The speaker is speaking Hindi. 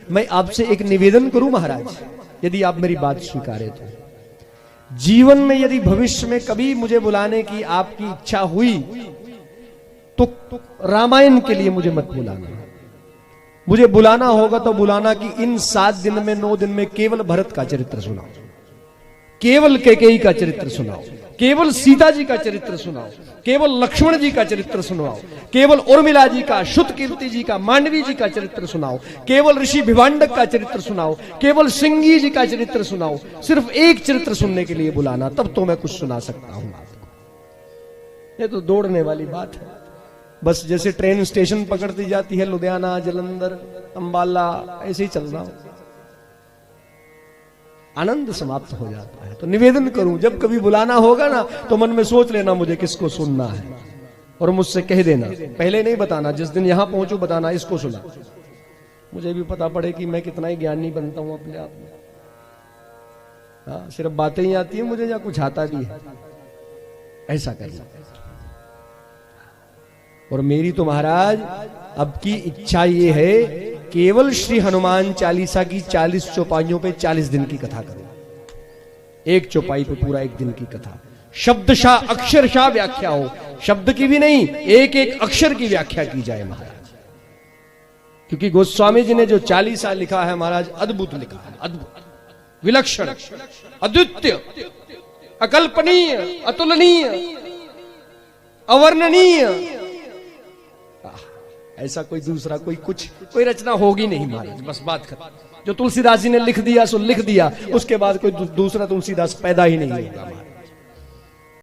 मैं आपसे एक निवेदन करूं महाराज, यदि आप मेरी बात स्वीकारे तो जीवन में यदि भविष्य में कभी मुझे बुलाने की आपकी इच्छा हुई तो रामायण के लिए मुझे मत बुलाना। मुझे बुलाना होगा तो बुलाना कि इन 7 दिन में 9 दिन में केवल भरत का चरित्र सुनाओ, केवल कैकेयी का चरित्र सुनाओ, केवल सीता जी का चरित्र सुनाओ, केवल लक्ष्मण जी का चरित्र सुनाओ, केवल उर्मिला जी का, श्रुतकीर्ति जी का, मांडवी जी का चरित्र सुनाओ, केवल ऋषि भिवांडक का चरित्र सुनाओ, केवल सिंगी जी का चरित्र सुनाओ। सिर्फ एक चरित्र सुनने के लिए बुलाना, तब तो मैं कुछ सुना सकता हूं आपको। ये तो दौड़ने वाली बात है। बस जैसे ट्रेन स्टेशन पकड़ती जाती है, लुधियाना, जलंधर, अंबाला, ऐसे ही चल रहा हूं, आनंद समाप्त हो जाता है। तो निवेदन करूं, जब कभी बुलाना होगा ना तो मन में सोच लेना मुझे किसको सुनना है, और मुझसे कह देना, पहले नहीं बताना, जिस दिन यहां पहुंचू बताना इसको सुना। मुझे भी पता पड़े कि मैं कितना ही ज्ञानी बनता हूं अपने आप में। हाँ, सिर्फ बातें ही आती है मुझे या कुछ आता भी है, ऐसा करना। और मेरी तो महाराज अब की इच्छा ये है, केवल श्री हनुमान चालीसा की 40 चौपाइयों पे 40 दिन की कथा करो। एक चौपाई पे पूरा 1 दिन की कथा, शब्दशाह अक्षरशाह व्याख्या हो, शब्द की भी नहीं, एक एक अक्षर की व्याख्या की जाए महाराज। क्योंकि गोस्वामी जी ने जो 40 लिखा है महाराज, अद्भुत लिखा है, अद्भुत, विलक्षण, अद्वितीय, अकल्पनीय, अतुलनीय, अवर्णनीय। ऐसा कोई दूसरा कोई रचना होगी नहीं महाराज, बस बात खत्म। जो तुलसीदास जी ने लिख दिया सो लिख दिया, उसके बाद कोई दूसरा तुलसीदास पैदा ही नहीं होगा।